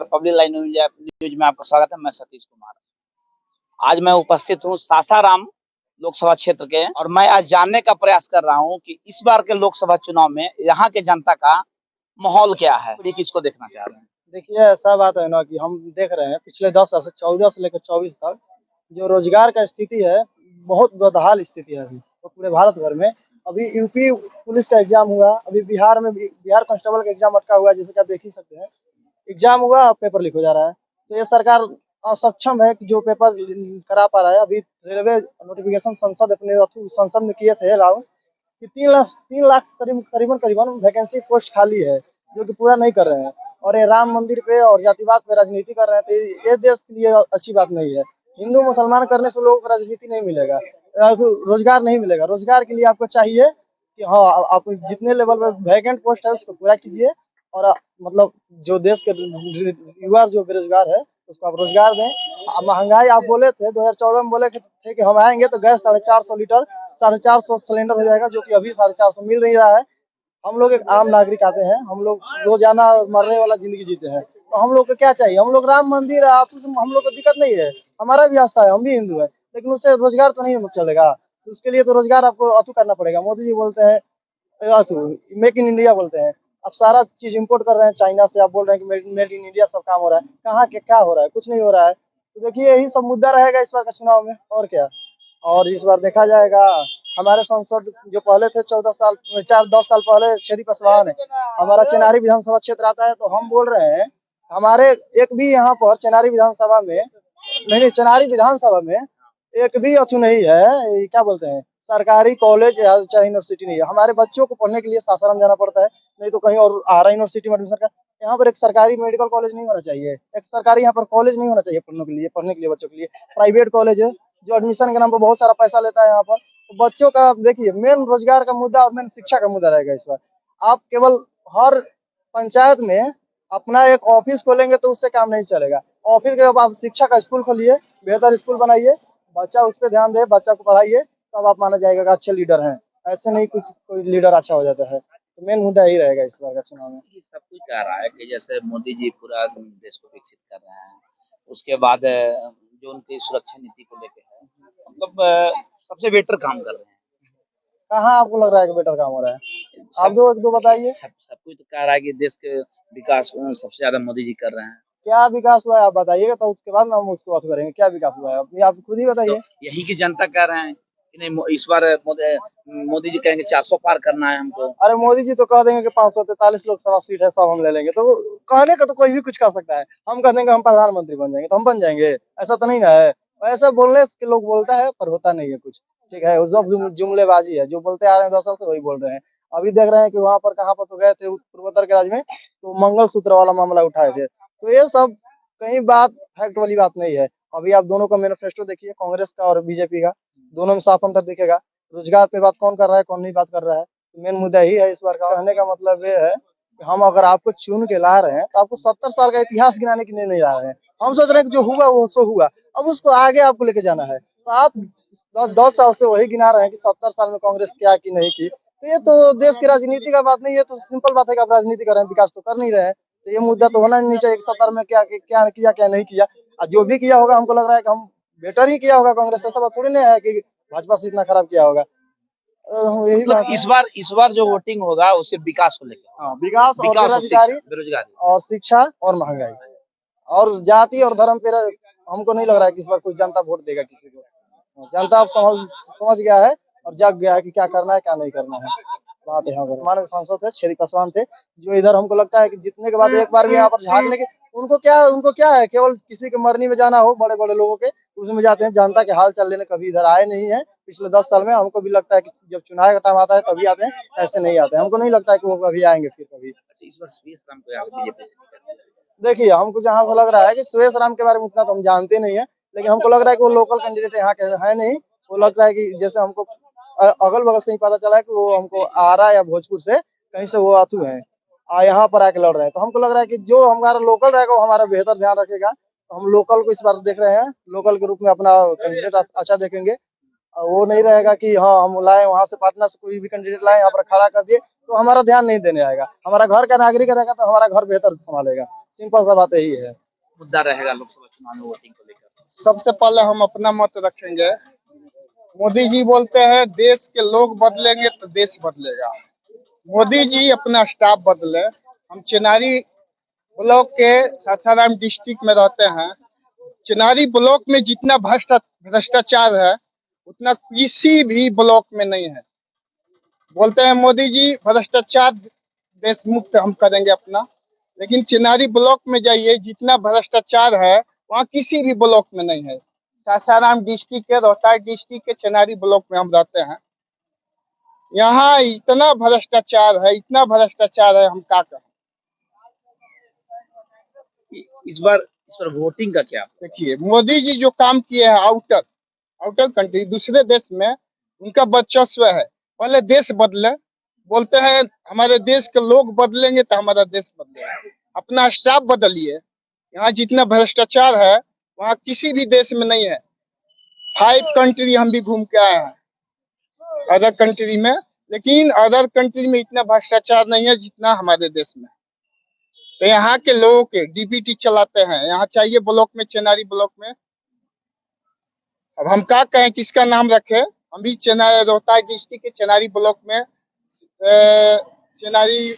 Public line news में आपका स्वागत है। मैं सतीश कुमार। आज मैं उपस्थित हूँ सासाराम लोकसभा क्षेत्र के, और मैं आज जानने का प्रयास कर रहा हूँ कि इस बार के लोकसभा चुनाव में यहाँ के जनता का माहौल क्या है, ये किसको देखना चाह रहे हैं। देखिए, ऐसा बात है ना कि हम देख रहे हैं पिछले 10 साल से 14 से लेकर 24 तक जो रोजगार का स्थिति है, बहुत बदहाल स्थिति है अभी तो पूरे भारत भर में। अभी यूपी पुलिस का एग्जाम हुआ, अभी बिहार में भी बिहार कांस्टेबल का एग्जाम अटका हुआ है, जैसे कि आप देख ही सकते हैं। एग्जाम हुआ, अब पेपर लीक हो जा रहा है। तो ये सरकार असक्षम है कि जो पेपर करा पा रहा है। अभी रेलवे नोटिफिकेशन संसद अपने संसद में किए थे अनाउंस कि 3 लाख करीबन करीबन वैकेंसी पोस्ट खाली है, जो कि पूरा नहीं कर रहे हैं। और ये राम मंदिर पे और जातिवाद पे राजनीति कर रहे हैं, तो ये देश के लिए अच्छी बात नहीं है। हिंदू मुसलमान करने से लोगों को राजनीति नहीं मिलेगा, रोजगार नहीं मिलेगा। रोजगार के लिए आपको चाहिए कि हाँ, आप जितने लेवल पे वैकेंट पोस्ट है उसको पूरा कीजिए, और मतलब जो देश के युवा जो बेरोजगार है उसको आप रोजगार दें। महंगाई आप बोले थे 2014 में, बोले थे कि हम आएंगे तो गैस 450 लीटर 450 सिलेंडर हो जाएगा, जो कि अभी 450 मिल नहीं रहा है। हम लोग एक आम नागरिक आते हैं, हम लोग रोजाना मरने वाला जिंदगी जीते हैं, तो हम लोग को क्या चाहिए? हम लोग राम मंदिर है, आप हम लोग को दिक्कत नहीं है, हमारा भी आस्था है, हम भी हिंदू है, लेकिन उससे रोजगार तो नहीं चलेगा। तो उसके लिए तो रोजगार आपको अथू करना पड़ेगा। मोदी जी बोलते हैं मेक इन इंडिया बोलते हैं। अब सारा चीज इंपोर्ट कर रहे हैं चाइना से, आप बोल रहे हैं कि मेड इन इंडिया सब काम हो रहा है। कहाँ के क्या हो रहा है? कुछ नहीं हो रहा है। तो देखिए, यही सब मुद्दा रहेगा इस बार का चुनाव में, और क्या। और इस बार देखा जाएगा, हमारे सांसद जो पहले थे 10 साल पहले, छेदी पासवान है, हमारा चेनारी विधानसभा क्षेत्र आता है, तो हम बोल रहे हैं हमारे एक भी यहाँ पर चेनारी विधानसभा में नहीं, चेनारी विधानसभा में एक भी अथु नहीं है, ये क्या बोलते हैं, सरकारी कॉलेज या चाहे यूनिवर्सिटी नहीं है। हमारे बच्चों को पढ़ने के लिए सासाराम जाना पड़ता है, नहीं तो कहीं और आरा यूनिवर्सिटी में एडमिशन का। यहाँ पर एक सरकारी मेडिकल कॉलेज नहीं होना चाहिए, एक सरकारी यहाँ पर कॉलेज नहीं होना चाहिए पढ़ने के लिए बच्चों के लिए। प्राइवेट कॉलेज है जो एडमिशन के नाम पर बहुत सारा पैसा लेता है यहाँ पर। तो बच्चों का देखिए, मेन रोजगार का मुद्दा और मेन शिक्षा का मुद्दा रहेगा इस बार। आप केवल हर पंचायत में अपना एक ऑफिस खोलेंगे तो उससे काम नहीं चलेगा। ऑफिस के अब आप शिक्षा का स्कूल खोलिए, बेहतर स्कूल बनाइए, बच्चा उस पर ध्यान दे, बच्चा को पढ़ाइए, तब आप माना जाएगा कि अच्छे लीडर हैं। ऐसे नहीं कुछ कोई लीडर अच्छा हो जाता है। तो मेन मुद्दा यही रहेगा इस बार का चुनाव में। ये सब कुछ कह रहा है कि जैसे मोदी जी पूरा देश को विकसित कर रहे हैं, उसके बाद जो उनकी सुरक्षा नीति को लेके है, मतलब सबसे बेटर काम कर रहे हैं। कहाँ आपको लग रहा है कि बेटर काम हो रहा है? आप सब दो बताइए। सब कुछ तो कह रहा है कि देश के विकास सबसे ज्यादा मोदी जी कर रहे हैं। क्या विकास हुआ है आप बताइएगा, तो उसके बाद हम उसको बात करेंगे क्या विकास हुआ है। अभी आप खुद ही तो बताइए। यही की जनता कह रहे हैं कि नहीं, इस बार मोदी जी कहेंगे 400 पार करना है हमको। अरे मोदी जी तो कह देंगे कि 543 लोकसभा सीट है, सब हम ले लेंगे। तो कहने का तो कोई भी कुछ कह सकता है। हम कह देंगे हम प्रधानमंत्री बन जाएंगे, तो हम बन जाएंगे, ऐसा तो नहीं ना है। ऐसा बोलने के लोग बोलता है, पर होता नहीं है कुछ। ठीक है, उस वक्त जुमलेबाजी है, जो बोलते आ रहे हैं 10 साल से वही बोल रहे हैं। अभी देख रहे हैं कि वहां पर कहाँ पर तो गए थे पूर्वोत्तर के राज्य में, तो मंगलसूत्र वाला मामला उठाए थे। तो ये सब कहीं बात फैक्ट वाली बात नहीं है। अभी आप दोनों का मैनिफेस्टो देखिए, कांग्रेस का और बीजेपी का, दोनों में साफ अंतर दिखेगा। रोजगार पे बात कौन कर रहा है, कौन नहीं बात कर रहा है। मेन मुद्दा ही है इस बार का। कहने का मतलब ये है कि हम अगर आपको चुन के ला रहे हैं, तो आपको 70 साल का इतिहास गिनाने के लिए नहीं ला रहे हैं। हम सोच रहे हैं कि जो हुआ वो उसको हुआ, अब उसको आगे आपको लेके जाना है। तो आप 10 साल से वही गिना रहे हैं कि 70 साल में कांग्रेस क्या की नहीं की। तो ये तो देश की राजनीति का बात नहीं है, तो सिंपल बात है कि आप राजनीति कर रहे हैं, विकास तो कर नहीं रहे हैं। तो ये मुद्दा तो होना नहीं चाहिए कि 70 में क्या क्या किया क्या नहीं किया। और जो भी किया होगा, हमको लग रहा है कि हम बेटर ही किया होगा कांग्रेस से। सब थोड़ी नहीं है कि भाजपा से इतना खराब किया होगा। यही मतलब बात है। इस बार जो वोटिंग होगा उसके विकास को लेकर, हाँ, विकास और विकास और बेरोजगारी, बेरोजगारी। और शिक्षा और महंगाई और जाति और धर्म पे हमको नहीं लग रहा है कि इस बार कोई जनता वोट देगा किसी को। जनता अब समझ गया है और जाग गया है कि क्या करना है क्या नहीं करना है। बात यहाँ पर हमारे सांसद थे छेदी पासवान थे, जो इधर हमको लगता है कि जीतने के बाद एक बार भी यहाँ पर झाँकने के उनको क्या है, केवल किसी के मरनी में जाना हो, बड़े बड़े लोगों के उसमें जाते हैं। जनता के हाल चाल लेने कभी इधर आए नहीं है पिछले 10 साल में। हमको भी लगता है कि जब चुनाव का टाइम आता है तभी आते हैं, ऐसे नहीं आते। हमको नहीं लगता है कि वो कभी आएंगे फिर कभी। अच्छा, इस बार सुरेश राम को यहाँ बीजेपी से देखिए, हमको जहाँ से लग रहा है कि सुरेश राम के बारे में उतना तो हम जानते नहीं है, लेकिन हमको लग रहा है कि वो लोकल कैंडिडेट यहाँ के है नहीं। वो लगता है कि जैसे हमको अगल बगल से ही पता चला है कि वो हमको आरा या भोजपुर से कहीं से वो आतू है, यहाँ पर आके लड़ रहे हैं। तो हमको लग रहा है कि जो हमारा लोकल रहेगा वो हमारा बेहतर ध्यान रखेगा। तो हम लोकल को इस बार देख रहे हैं, लोकल के रूप में अपना कैंडिडेट अच्छा देखेंगे। और वो नहीं रहेगा कि हाँ हम लाए वहाँ से पटना से कोई भी कैंडिडेट लाए यहाँ पर खड़ा कर दिए तो हमारा ध्यान नहीं देने आएगा। हमारा घर का नागरिक रहेगा तो हमारा घर बेहतर संभालेगा। सिंपल सा बात यही है। मुद्दा रहेगा लोकसभा चुनाव में वोटिंग को लेकर? सबसे पहले हम अपना मत रखेंगे। मोदी जी बोलते हैं देश के लोग बदलेंगे तो देश बदलेगा। मोदी जी अपना स्टाफ बदले। हम चिनारी ब्लॉक के सासाराम डिस्ट्रिक्ट में रहते हैं। चिनारी ब्लॉक में जितना भ्रष्टाचार है उतना किसी भी ब्लॉक में नहीं है। बोलते हैं मोदी जी भ्रष्टाचार देश मुक्त हम करेंगे अपना, लेकिन चिनारी ब्लॉक में जाइए जितना भ्रष्टाचार है वहाँ किसी भी ब्लॉक में नहीं है। सासाराम डिस्ट्रिक्ट के रोहतास डिस्ट्रिक्ट के चिनारी ब्लॉक में हम रहते हैं। यहाँ इतना भ्रष्टाचार है, इतना भ्रष्टाचार है, हम क्या कहें। इस बार वोटिंग का क्या? देखिए मोदी जी जो काम किए हैं आउटर कंट्री दूसरे देश में उनका वर्चस्व है। पहले देश बदले। बोलते हैं हमारे देश के लोग बदलेंगे तो हमारा देश बदलेगा। अपना स्टाफ बदलिए। यहाँ जितना भ्रष्टाचार है वहाँ किसी भी देश में नहीं है। 5 कंट्री हम भी घूम के आए हैं अदर कंट्री में, लेकिन अदर कंट्री में इतना भ्रष्टाचार नहीं है जितना हमारे देश में। तो यहाँ के लोगों के डीबीटी चलाते हैं। यहाँ चाहिए ब्लॉक में, चिनारी ब्लॉक में। अब हम क्या कहें, किसका नाम रखे। हम भी रोहतास डिस्ट्रिक्ट के चिनारी ब्लॉक में, चिनारी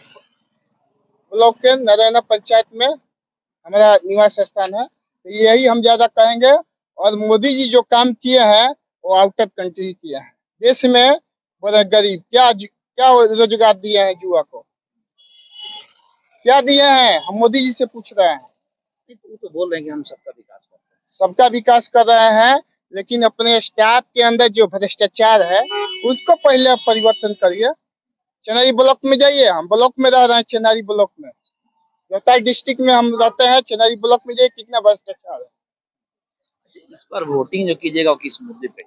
ब्लॉक के नारायणा पंचायत में हमारा निवास स्थान है। तो यही हम ज्यादा कहेंगे। और मोदी जी जो काम किए हैं वो आउटर कंट्री किए हैं। देश में बड़ा गरीब क्या रोजगार दिए हैं, युवा को क्या दिए हैं, हम मोदी जी से पूछ रहे हैं। वो तो बोल रहे हैं कि हम सबका विकास करते हैं। सबका विकास कर रहे हैं, लेकिन अपने स्टाफ के अंदर जो भ्रष्टाचार है उसको पहले परिवर्तन करिए। चिनारी ब्लॉक में जाइए। हम ब्लॉक में रह रहे हैं, चिनारी ब्लॉक में, रोहतास डिस्ट्रिक्ट में हम रहते हैं। चिनारी ब्लॉक में जाइए, कितना भ्रष्टाचार है। इस बार वोटिंग जो कीजिएगा किस मुद्दे पे?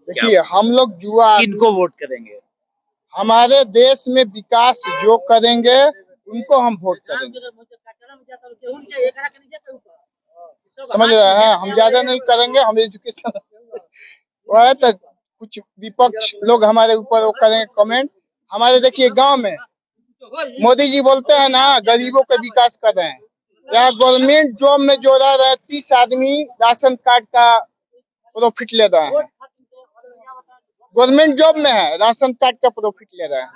देखिए हम लोग युवा किनको वोट करेंगे? हमारे देश में विकास जो करेंगे उनको हम वोट करेंगे। समझ रहे हैं, हम ज्यादा नहीं करेंगे। हम एजुकेशन वो है तो कुछ विपक्ष लोग हमारे ऊपर वो करेंगे कमेंट। हमारे देखिए गांव में मोदी जी बोलते हैं ना गरीबों का विकास कर रहे हैं। यहाँ गवर्नमेंट जॉब में जो रह रहे हैं 30 आदमी राशन कार्ड का प्रॉफिट ले रहे हैं। गवर्नमेंट जॉब में है, राशन कार्ड का प्रॉफिट ले रहे हैं।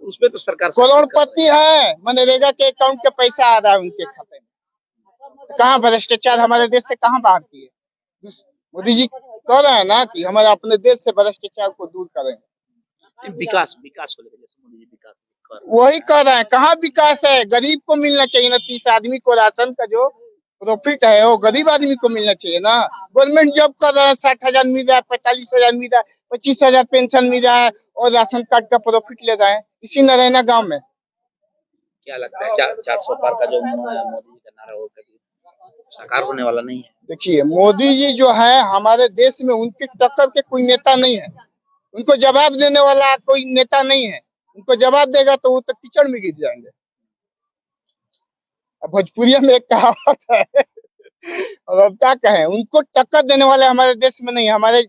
उस पे तो सरकार करोड़पति है, मनरेगा के अकाउंट के पैसा आ रहा है उनके खाते में। तो कहाँ भ्रष्टाचार हमारे देश से कहाँ बाहर की है। मोदी जी कह रहे हैं ना कि हमारे अपने देश से भ्रष्टाचार को दूर करेंगे। विकास को लेकर जैसे मोदी जी विकास वही कर रहे हैं। कहाँ विकास है, गरीब को मिलना चाहिए ना। 30 आदमी को राशन का जो प्रॉफिट है वो गरीब आदमी को मिलना चाहिए ना। गवर्नमेंट जॉब कर रहा है, 60,000 मिल रहा है, 45,000 मिल रहा है, 25,000 पेंशन मिल रहा है और राशन कार्ड का प्रॉफिट ले रहे हैं इसी नारायणा गाँव में। क्या लगता है 400 पार का जो मोदी जी का नारा हो कभी साकार होने वाला नहीं है? देखिए मोदी जी जो है हमारे देश में उनके टक्कर के कोई नेता नहीं है। उनको जवाब देने वाला कोई नेता नहीं है। उनको जवाब देगा तो वो तो कीचड़ में गिर जाएंगे। अब भोजपुरिया में एक कहावत है अब क्या कहें, उनको टक्कर देने वाले हमारे देश में नहीं है। हमारे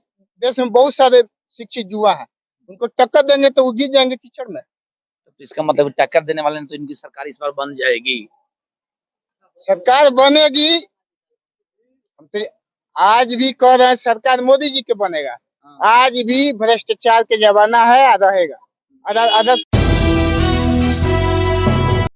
देश में बहुत सारे शिक्षित युवा हैं, उनको टक्कर देंगे तो वो गिर जाएंगे कीचड़ में। तो इसका मतलब टक्कर देने वाले तो इनकी सरकार इस बार बन जाएगी। सरकार बनेगी, हम तो आज भी कह रहे हैं सरकार मोदी जी के बनेगा। आज भी भ्रष्टाचार के जमाना है, रहेगा। अगर